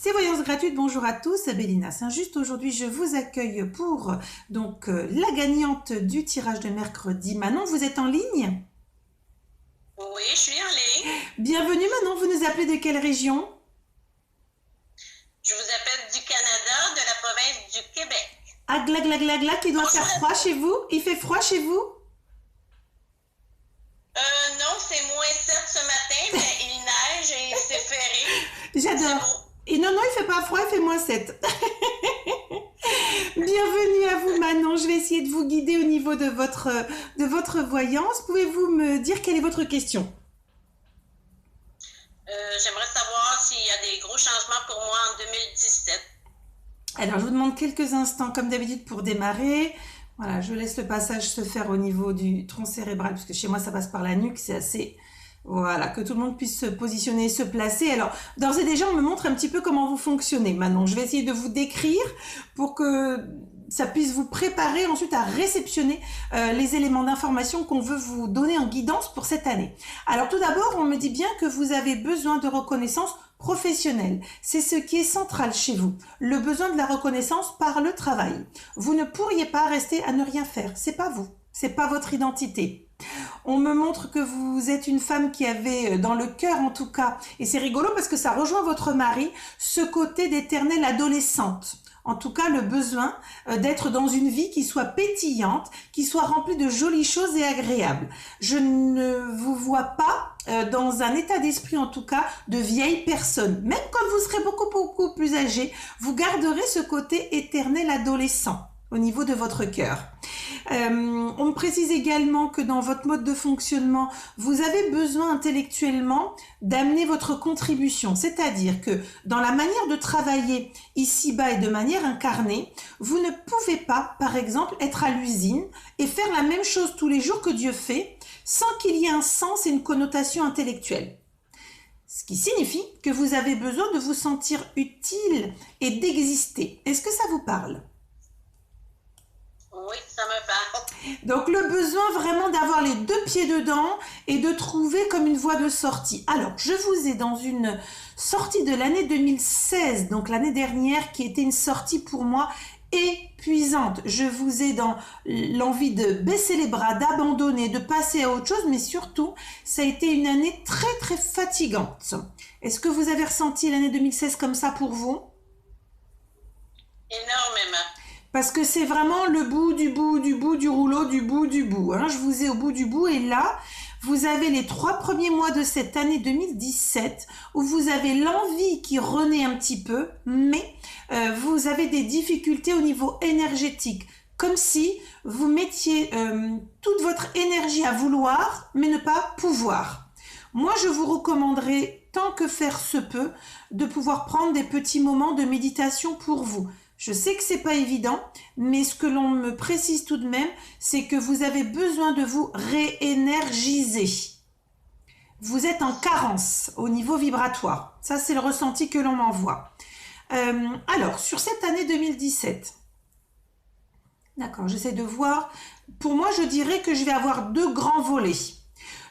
C'est Voyance gratuite, bonjour à tous, Bélina Saint-Just. Aujourd'hui, je vous accueille pour la gagnante du tirage de mercredi. Manon, vous êtes en ligne? Oui, je suis en ligne. Bienvenue Manon, vous nous appelez de quelle région? Je vous appelle du Canada, de la province du Québec. Ah, gla gla gla gla, qu'il doit faire froid chez vous? Il fait froid chez vous? Non, c'est -7 ce matin, mais il neige et c'est férié. J'adore. Et non, il fait pas froid, il fait -7. Bienvenue à vous Manon, je vais essayer de vous guider au niveau de votre voyance. Pouvez-vous me dire quelle est votre question? J'aimerais savoir s'il y a des gros changements pour moi en 2017. Alors, je vous demande quelques instants, comme d'habitude, pour démarrer. Voilà, je laisse le passage se faire au niveau du tronc cérébral, parce que chez moi, ça passe par la nuque, c'est assez... Voilà, que tout le monde puisse se positionner, se placer. Alors, d'ores et déjà, on me montre un petit peu comment vous fonctionnez. Manon, je vais essayer de vous décrire pour que ça puisse vous préparer ensuite à réceptionner les éléments d'information qu'on veut vous donner en guidance pour cette année. Alors, tout d'abord, on me dit bien que vous avez besoin de reconnaissance professionnelle. C'est ce qui est central chez vous. Le besoin de la reconnaissance par le travail. Vous ne pourriez pas rester à ne rien faire. C'est pas vous. C'est pas votre identité. On me montre que vous êtes une femme qui avait dans le cœur en tout cas, et c'est rigolo parce que ça rejoint votre mari, ce côté d'éternelle adolescente. En tout cas, le besoin d'être dans une vie qui soit pétillante, qui soit remplie de jolies choses et agréables. Je ne vous vois pas dans un état d'esprit en tout cas de vieille personne. Même quand vous serez beaucoup plus âgé, vous garderez ce côté éternel adolescent au niveau de votre cœur. On me précise également que dans votre mode de fonctionnement, vous avez besoin intellectuellement d'amener votre contribution. C'est-à-dire que dans la manière de travailler ici-bas et de manière incarnée, vous ne pouvez pas, par exemple, être à l'usine et faire la même chose tous les jours que Dieu fait sans qu'il y ait un sens et une connotation intellectuelle. Ce qui signifie que vous avez besoin de vous sentir utile et d'exister. Est-ce que ça vous parle ? Oui, ça me parle. Donc le besoin vraiment d'avoir les deux pieds dedans et de trouver comme une voie de sortie. Alors, je vous ai dans une sortie de l'année 2016, donc l'année dernière, qui était une sortie pour moi épuisante. Je vous ai dans l'envie de baisser les bras, d'abandonner, de passer à autre chose, mais surtout, ça a été une année très fatigante. Est-ce que vous avez ressenti l'année 2016 comme ça pour vous? Énormément. Parce que c'est vraiment le bout du rouleau, du bout. Hein. Je vous ai au bout du bout et là, vous avez les 3 premiers mois de cette année 2017 où vous avez l'envie qui renaît un petit peu, mais vous avez des difficultés au niveau énergétique. Comme si vous mettiez toute votre énergie à vouloir, mais ne pas pouvoir. Moi, je vous recommanderais, tant que faire se peut, de pouvoir prendre des petits moments de méditation pour vous. Je sais que c'est pas évident, mais ce que l'on me précise tout de même, c'est que vous avez besoin de vous réénergiser. Vous êtes en carence au niveau vibratoire. Ça, c'est le ressenti que l'on m'envoie. Alors, sur cette année 2017, d'accord, j'essaie de voir. Pour moi, je dirais que je vais avoir 2 grands volets.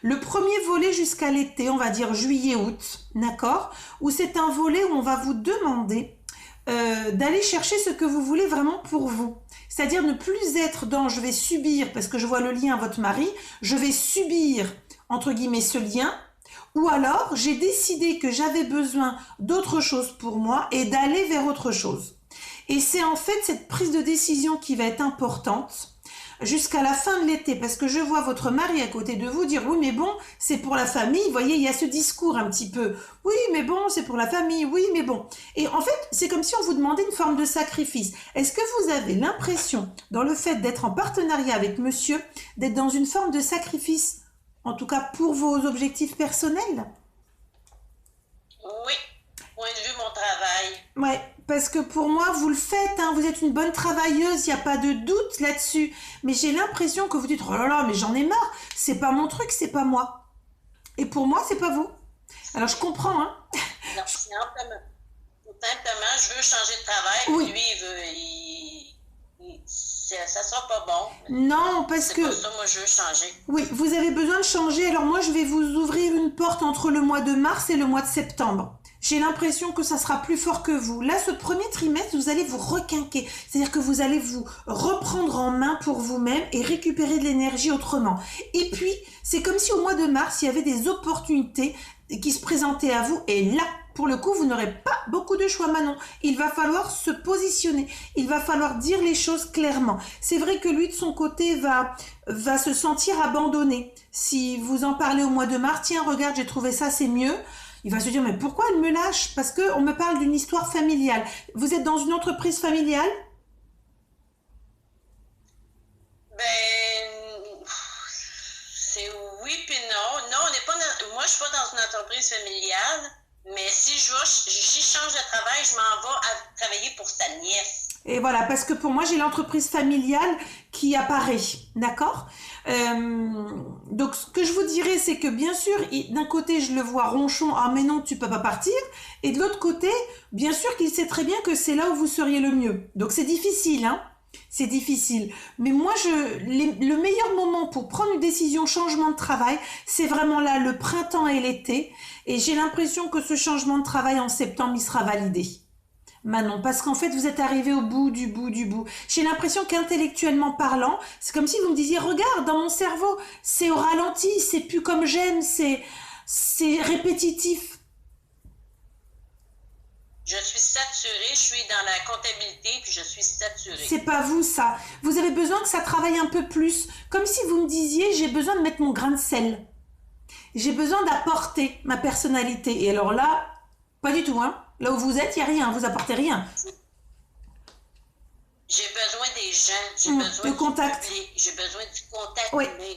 Le premier volet jusqu'à l'été, on va dire juillet-août, d'accord, où c'est un volet où on va vous demander d'aller chercher ce que vous voulez vraiment pour vous. C'est-à-dire ne plus être dans je vais subir, parce que je vois le lien à votre mari, je vais subir, entre guillemets, ce lien, ou alors j'ai décidé que j'avais besoin d'autre chose pour moi et d'aller vers autre chose. Et c'est en fait cette prise de décision qui va être importante jusqu'à la fin de l'été, parce que je vois votre mari à côté de vous dire oui mais bon c'est pour la famille, vous voyez il y a ce discours un petit peu oui mais bon c'est pour la famille, oui mais bon, et en fait c'est comme si on vous demandait une forme de sacrifice. Est-ce que vous avez l'impression dans le fait d'être en partenariat avec monsieur d'être dans une forme de sacrifice, en tout cas pour vos objectifs personnels? Oui, point de vue mon travail. Ouais, parce que pour moi, vous le faites, hein, vous êtes une bonne travailleuse, il n'y a pas de doute là-dessus. Mais j'ai l'impression que vous dites, oh là là, mais j'en ai marre, c'est pas mon truc, c'est pas moi. Et pour moi, c'est pas vous. Alors je comprends, hein. Non, simplement, je veux changer de travail, Oui. puis lui, ça sera pas bon. Non, parce que... C'est pour ça, moi, je veux changer. Oui, vous avez besoin de changer. Alors moi, je vais vous ouvrir une porte entre le mois de mars et le mois de septembre. J'ai l'impression que ça sera plus fort que vous. Là, ce premier trimestre, vous allez vous requinquer. C'est-à-dire que vous allez vous reprendre en main pour vous-même et récupérer de l'énergie autrement. Et puis, c'est comme si au mois de mars, il y avait des opportunités qui se présentaient à vous. Et là, pour le coup, vous n'aurez pas beaucoup de choix, Manon. Il va falloir se positionner. Il va falloir dire les choses clairement. C'est vrai que lui, de son côté, va se sentir abandonné. Si vous en parlez au mois de mars, tiens, regarde, j'ai trouvé ça, c'est mieux. Il va se dire, mais pourquoi elle me lâche? Parce qu'on me parle d'une histoire familiale. Vous êtes dans une entreprise familiale? Ben, c'est oui puis non. Non, on n'est pas moi, je suis pas dans une entreprise familiale, mais si si je change de travail, je m'en vais à travailler pour sa nièce. Et voilà, parce que pour moi, j'ai l'entreprise familiale qui apparaît, d'accord? Donc, ce que je vous dirais, c'est que bien sûr, d'un côté, je le vois ronchon, ah mais non, tu peux pas partir. Et de l'autre côté, bien sûr qu'il sait très bien que c'est là où vous seriez le mieux. Donc, c'est difficile, hein? C'est difficile. Mais moi, le meilleur moment pour prendre une décision changement de travail, c'est vraiment là, le printemps et l'été. Et j'ai l'impression que ce changement de travail en septembre, il sera validé. Manon, parce qu'en fait, vous êtes arrivé au bout du bout du bout. J'ai l'impression qu'intellectuellement parlant, c'est comme si vous me disiez, regarde, dans mon cerveau, c'est au ralenti, c'est plus comme j'aime, c'est répétitif. Je suis saturée, je suis dans la comptabilité, puis je suis saturée. C'est pas vous, ça. Vous avez besoin que ça travaille un peu plus. Comme si vous me disiez, j'ai besoin de mettre mon grain de sel. J'ai besoin d'apporter ma personnalité. Et alors là, pas du tout, hein. Là où vous êtes, il n'y a rien, vous apportez rien. J'ai besoin des gens, j'ai besoin de contact. J'ai besoin du contact oui. humain.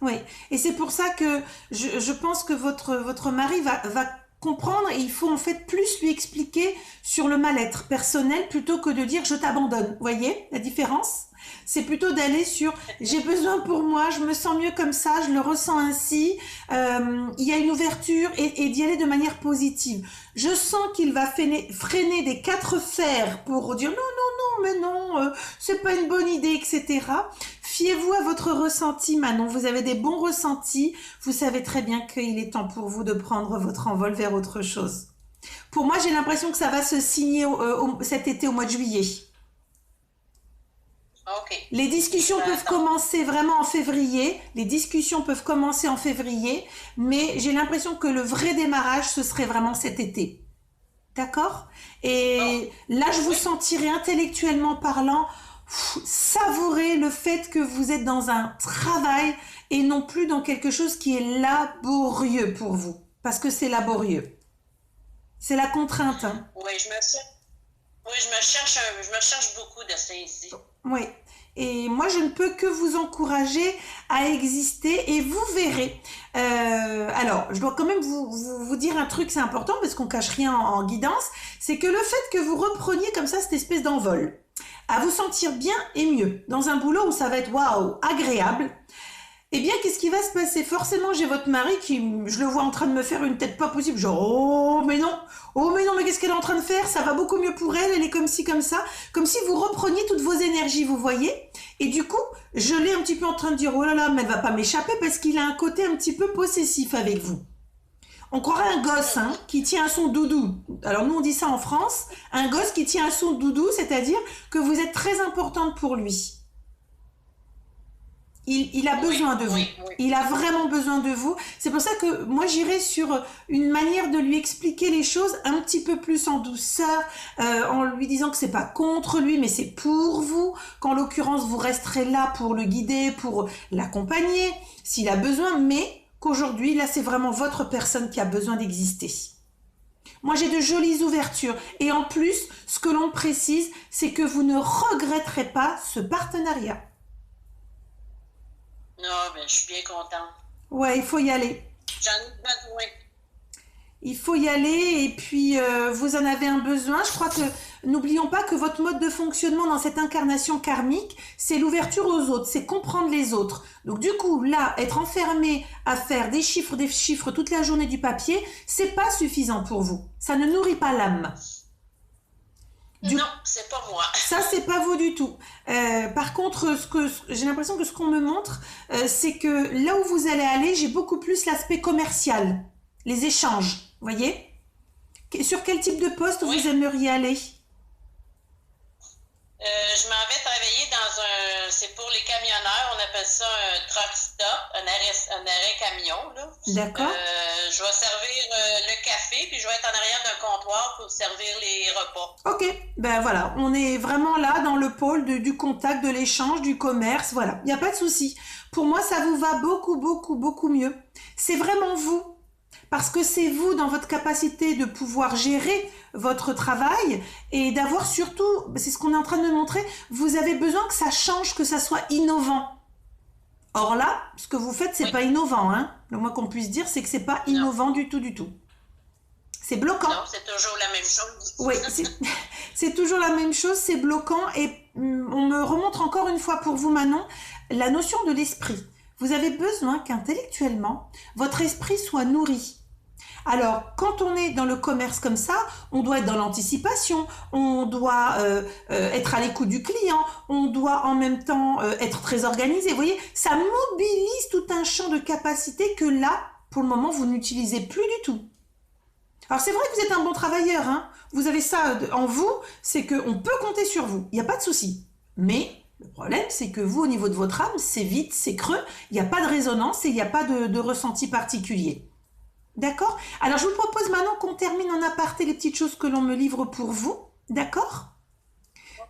Oui, et c'est pour ça que je pense que votre mari va comprendre et il faut en fait plus lui expliquer sur le mal-être personnel plutôt que de dire je t'abandonne. Vous voyez la différence? C'est plutôt d'aller sur j'ai besoin pour moi, je me sens mieux comme ça, je le ressens ainsi, il y a une ouverture et d'y aller de manière positive. Je sens qu'il va freiner des 4 fers pour dire non, mais non, c'est pas une bonne idée, etc. Fiez-vous à votre ressenti, Manon. Vous avez des bons ressentis. Vous savez très bien qu'il est temps pour vous de prendre votre envol vers autre chose. Pour moi, j'ai l'impression que ça va se signer cet été au mois de juillet. Okay. Les discussions peuvent commencer vraiment en février. Les discussions peuvent commencer en février, mais j'ai l'impression que le vrai démarrage, ce serait vraiment cet été. D'accord? Et là, je vous sentirai intellectuellement parlant, savourer le fait que vous êtes dans un travail et non plus dans quelque chose qui est laborieux pour vous. Parce que c'est laborieux. C'est la contrainte. Hein. Oui, je me cherche beaucoup de ça ici. Oui. Et moi, je ne peux que vous encourager à exister et vous verrez. Alors, je dois quand même vous dire un truc, c'est important parce qu'on cache rien en guidance. C'est que le fait que vous repreniez comme ça cette espèce d'envol, à vous sentir bien et mieux dans un boulot où ça va être waouh, agréable, eh bien, qu'est-ce qui va se passer? Forcément, j'ai votre mari qui, je le vois en train de me faire une tête pas possible, genre oh mais non, mais qu'est-ce qu'elle est en train de faire? Ça va beaucoup mieux pour elle, elle est comme ci, comme ça, comme si vous repreniez toutes vos énergies, vous voyez? Et du coup, je l'ai un petit peu en train de dire oh là là, mais elle va pas m'échapper parce qu'il a un côté un petit peu possessif avec vous. On croirait un gosse hein, qui tient à son doudou. Alors nous on dit ça en France, un gosse qui tient à son doudou, c'est-à-dire que vous êtes très importante pour lui. Il a besoin de vous. Oui. Il a vraiment besoin de vous. C'est pour ça que moi j'irai sur une manière de lui expliquer les choses un petit peu plus en douceur, en lui disant que c'est pas contre lui, mais c'est pour vous. Qu'en l'occurrence vous resterez là pour le guider, pour l'accompagner s'il a besoin, mais qu'aujourd'hui là c'est vraiment votre personne qui a besoin d'exister. Moi j'ai de jolies ouvertures et en plus ce que l'on précise c'est que vous ne regretterez pas ce partenariat. Non, mais je suis bien contente. Ouais, il faut y aller. J'en ai besoin. Il faut y aller et puis vous en avez un besoin. Je crois que, n'oublions pas que votre mode de fonctionnement dans cette incarnation karmique, c'est l'ouverture aux autres, c'est comprendre les autres. Donc du coup, là, être enfermé à faire des chiffres toute la journée du papier, c'est pas suffisant pour vous. Ça ne nourrit pas l'âme. Non, c'est pas moi. Ça, c'est pas vous du tout. Par contre, j'ai l'impression que ce qu'on me montre, c'est que là où vous allez aller, j'ai beaucoup plus l'aspect commercial, les échanges, voyez. Sur quel type de poste Oui. vous aimeriez aller? Je m'en vais travailler dans c'est pour les camionneurs, on appelle ça un truck stop, un arrêt camion, là. D'accord. Je vais servir le café, puis je vais être en arrière d'un comptoir pour servir les repas. Ok, ben voilà, on est vraiment là dans le pôle du contact, de l'échange, du commerce, voilà, il n'y a pas de souci. Pour moi, ça vous va beaucoup, beaucoup, beaucoup mieux. C'est vraiment vous, parce que c'est vous dans votre capacité de pouvoir gérer votre travail et d'avoir surtout, c'est ce qu'on est en train de montrer, vous avez besoin que ça change, que ça soit innovant. Or là, ce que vous faites, c'est Oui. pas innovant, hein. Le moins qu'on puisse dire, c'est que c'est pas innovant du tout, du tout. C'est bloquant. Non, c'est toujours la même chose. Oui, c'est toujours la même chose, c'est bloquant et on me remontre encore une fois pour vous Manon la notion de l'esprit. Vous avez besoin qu'intellectuellement, votre esprit soit nourri. Alors, quand on est dans le commerce comme ça, on doit être dans l'anticipation, on doit être à l'écoute du client, on doit en même temps être très organisé. Vous voyez, ça mobilise tout un champ de capacité que là, pour le moment, vous n'utilisez plus du tout. Alors c'est vrai que vous êtes un bon travailleur, hein. Vous avez ça en vous, c'est qu'on peut compter sur vous, il n'y a pas de souci. Mais le problème, c'est que vous, au niveau de votre âme, c'est vide, c'est creux, il n'y a pas de résonance et il n'y a pas de ressenti particulier. D'accord? Alors je vous propose maintenant qu'on termine en aparté les petites choses que l'on me livre pour vous. D'accord?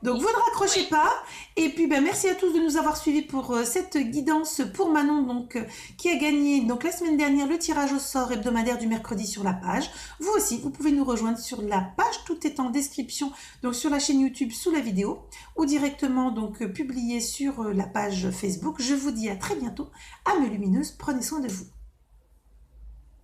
Donc vous ne raccrochez Oui. pas. Et puis ben, merci à tous de nous avoir suivis pour cette guidance pour Manon donc, qui a gagné donc, la semaine dernière le tirage au sort hebdomadaire du mercredi sur la page. Vous aussi, vous pouvez nous rejoindre sur la page. Tout est en description donc sur la chaîne YouTube sous la vidéo ou directement donc publié sur la page Facebook. Je vous dis à très bientôt. Âme lumineuse, prenez soin de vous.